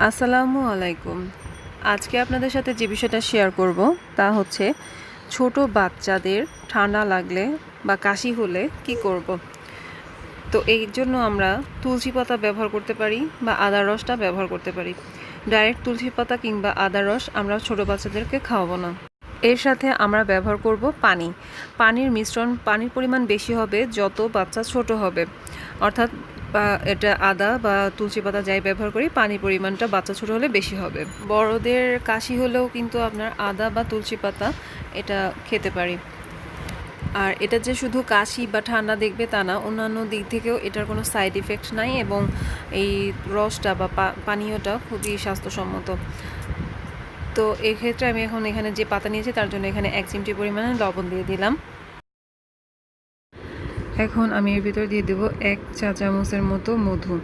আসসালামু আলাইকুম। আজকে আপনাদের সাথে যে বিষয়টা শেয়ার করব তা হচ্ছে ছোট বাচ্চাদের ঠান্ডা লাগলে বা কাশি হলে কি করব। তো এই জন্য আমরা তুলসী পাতা ব্যবহার করতে পারি বা আদার রসটা ব্যবহার করতে পারি। ডাইরেক্ট তুলসী পাতা কিংবা আদার রস আমরা ছোট বাচ্চাদেরকে খাওয়াবো না। এর সাথে আমরা ব্যবহার করব পানি। পানির পরিমাণ বেশি হবে যত বাচ্চা ছোট হবে, অর্থাৎ এটা আদা বা তুলসী পাতা যাই ব্যবহার করি, পানির পরিমাণটা বাচ্চা ছোট হলে বেশি হবে। বড়দের কাশি হলেও কিন্তু আপনার আদা বা তুলসী পাতা এটা খেতে পারি। আর এটা যে শুধু কাশি বা ঠান্ডা দেখবে তা না, অন্যান্য দিক থেকেও এটার কোনো সাইড ইফেক্ট নাই এবং এই রসটা বা পানীয়টা খুবই স্বাস্থ্যসম্মত। তো এক্ষেত্রে আমি এখন এখানে যে পাতা নিয়েছি তার জন্য এখানে 1 চিমটি পরিমাণে লবণ দিয়ে দিলাম। এখন আমি এর ভিতর দিয়ে দেব 1 চা চামচের মতো মধু।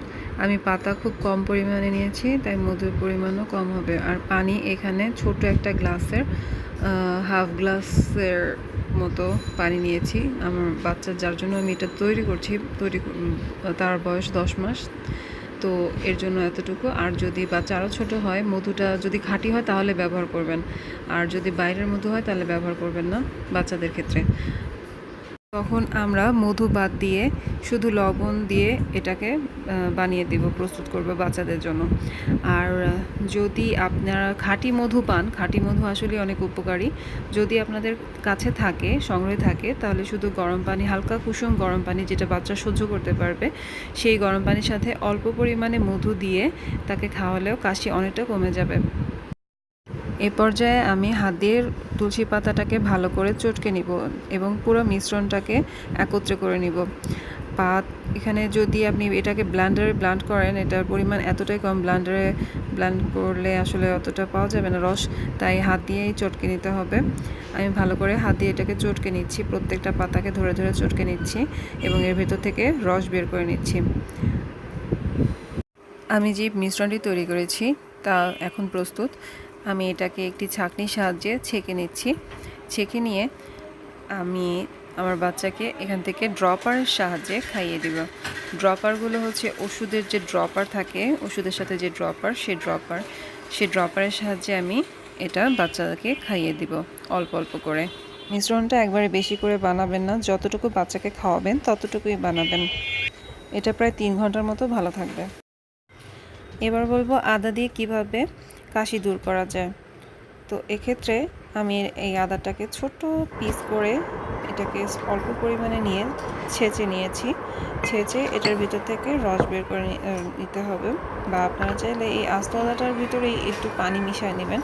আমি পাতা খুব কম পরিমাণে নিয়েছি, তাই মধুর পরিমাণও কম হবে। আর পানি এখানে ছোট একটা গ্লাসের হাফ গ্লাসের মতো পানি নিয়েছি আমার বাচ্চা, যার জন্য আমি এটা তৈরি করছি। তার বয়স 10 মাস, তো এর জন্য এতটুকু। আর যদি বাচ্চা আরও ছোটো হয়, মধুটা যদি খাঁটি হয় তাহলে ব্যবহার করবেন, আর যদি বাইরের মধু হয় তাহলে ব্যবহার করবেন না বাচ্চাদের ক্ষেত্রে। তখন আমরা মধু বাদ দিয়ে শুধু লবণ দিয়ে এটাকে বানিয়ে দেব, প্রস্তুত করব বাচ্চাদের জন্য। আর যদি আপনারা খাঁটি মধু পান, খাঁটি মধু আসলে অনেক উপকারী। যদি আপনাদের কাছে থাকে, সংগ্রহে থাকে, তাহলে শুধু গরম পানি, হালকা কুসুম গরম পানি, যেটা বাচ্চা সহ্য করতে পারবে, সেই গরম পানির সাথে অল্প পরিমাণে মধু দিয়ে তাকে খাওয়ালেও কাশি অনেকটা কমে যাবে। এ পর্যায়ে আমি হাত দিয়ে তুলসী পাতাটাকে ভালো করে চটকে নিব এবং পুরো মিশ্রণটাকে একত্রে করে নিব। এখানে যদি আপনি এটাকে ব্লেন্ডারে ব্লেন্ড করেন, এটার পরিমাণ এতটাই কম, ব্লেন্ডারে ব্লেন্ড করলে আসলে অতটা পাওয়া যাবে না রস, তাই হাত দিয়েই চটকে নিতে হবে। আমি ভালো করে হাত দিয়ে এটাকে চটকে নিচ্ছি, প্রত্যেকটা পাতাকে ধরে ধরে চটকে নিচ্ছি এবং এর ভেতর থেকে রস বের করে নিচ্ছি। আমি যে মিশ্রণটি তৈরি করেছি তা এখন প্রস্তুত। আমি এটাকে একটি ছাঁকনির সাহায্যে ছেঁকে নিচ্ছি। ছেঁকে নিয়ে আমি আমার বাচ্চাকে এখান থেকে ড্রপারের সাহায্যে খাইয়ে দেব। ড্রপারগুলো হচ্ছে ওষুধের যে ড্রপার থাকে, ওষুধের সাথে যে ড্রপার, সেই ড্রপারের সাহায্যে আমি এটা বাচ্চাকে খাইয়ে দিব অল্প অল্প করে। মিশ্রণটা একবারে বেশি করে বানাবেন না, যতটুকু বাচ্চাকে খাওয়াবেন ততটুকুই বানাবেন। এটা প্রায় 3 ঘন্টার মতো ভালো থাকবে। এবার বলবো আদা দিয়ে কিভাবে কাশি দূর করা যায়। তো এক্ষেত্রে আমি এই আদাটাকে ছোট পিস করে এটাকে অল্প পরিমাণে নিয়ে ছেঁচে নিয়েছি। ছেঁচে এটার ভিতর থেকে রস বের করে নিতে হবে, বা আপনারা চাইলে এই আস্ত আদাটার ভিতরেই একটু পানি মিশিয়ে নেবেন।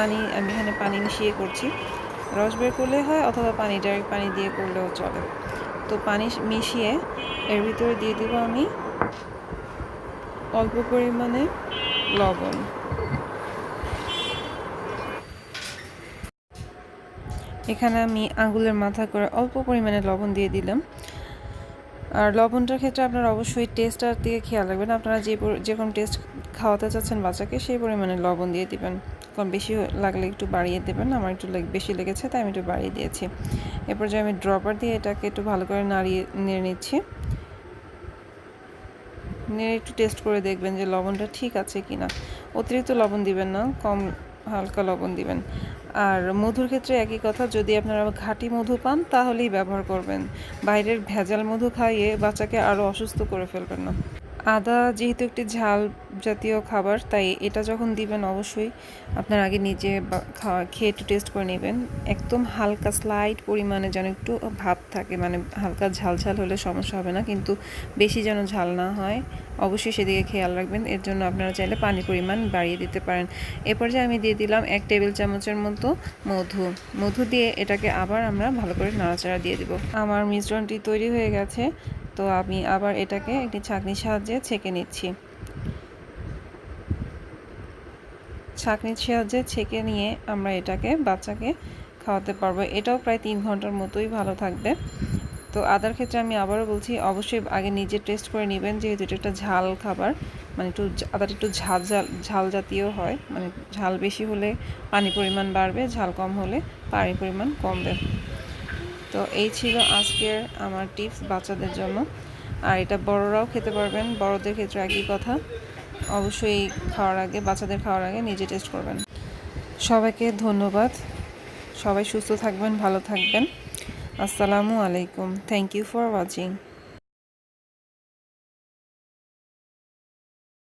আমি এখানে পানি মিশিয়ে করছি, রস বের করলে হয় অথবা ডাইরেক্ট পানি দিয়ে করলেও চলে। তো পানি মিশিয়ে এর ভিতরে দিয়ে দেবো আমি অল্প পরিমাণে লবণ। এখানে আমি আঙুলের মাথা করে অল্প পরিমাণে লবণ দিয়ে দিলাম। আর লবণটার ক্ষেত্রে আপনারা অবশ্যই টেস্টটার দিকে খেয়াল রাখবেন। আপনারা যে কোনো টেস্ট খাওয়াতে চাচ্ছেন বাচ্চাকে, সেই পরিমাণে লবণ দিয়ে দিবেন। কম বেশি লাগলে একটু বাড়িয়ে দেবেন। আমার একটু বেশি লেগেছে, তাই আমি একটু বাড়িয়ে দিয়েছি। এরপর যে আমি ড্রপার দিয়ে এটাকে একটু ভালো করে নেড়ে নিচ্ছি। নেড়ে একটু টেস্ট করে দেখবেন যে লবণটা ঠিক আছে কিনা। অতিরিক্ত লবণ দিবেন না, কম হালকা লবণ দিবেন। আর মধুর ক্ষেত্রে একই কথা, যদি আপনারা খাঁটি মধু পান তাহলেই ব্যবহার করবেন। বাইরের ভেজাল মধু খাইয়ে বাচ্চাকে আরও অসুস্থ করে ফেলবেন না। আদা যেহেতু একটি ঝাল জাতীয় খাবার, তাই এটা যখন দিবেন অবশ্যই আপনার আগে নিজে খেয়ে একটু টেস্ট করে নেবেন। একদম হালকা স্লাইট পরিমাণে যেন একটু ভাব থাকে, মানে হালকা ঝাল ঝাল হলে সমস্যা হবে না, কিন্তু বেশি যেন ঝাল না হয়, অবশ্যই সেদিকে খেয়াল রাখবেন। এর জন্য আপনারা চাইলে পানির পরিমাণ বাড়িয়ে দিতে পারেন। এরপর যে আমি দিয়ে দিলাম 1 টেবিল চামচের মতো মধু দিয়ে এটাকে আবার আমরা ভালো করে নাড়াচাড়া দিয়ে দেব। আমার মিশ্রণটি তৈরি হয়ে গেছে, তো আমি আবার এটাকে একটি ছাঁকনির সাহায্যে ছেঁকে নিচ্ছি। ছাঁকনির সাহায্যে ছেঁকে নিয়ে আমরা এটাকে বাচ্চাকে খাওয়াতে পারবো। এটাও প্রায় 3 ঘন্টার মতোই ভালো থাকবে। তো আদার ক্ষেত্রে আমি আবারও বলছি, অবশ্যই আগে নিজে টেস্ট করে নেবেন, যেহেতু এটা একটা ঝাল খাবার, মানে আদাটা একটু ঝাল জাতীয় হয়, মানে ঝাল বেশি হলে পানির পরিমাণ বাড়বে, ঝাল কম হলে পানির পরিমাণ কমবে। তো এই ছিল আজকের আমার টিপস বাচ্চাদের জন্য। আর এটা বড়রাও খেতে পারবেন, বড়দের ক্ষেত্রে একই কথা। অবশ্যই খাওয়ার আগে, বাচ্চাদের খাওয়ার আগে নিজে টেস্ট করবেন। সবাইকে ধন্যবাদ। সবাই সুস্থ থাকবেন, ভালো থাকবেন। আসসালামু আলাইকুম। Thank you for watching.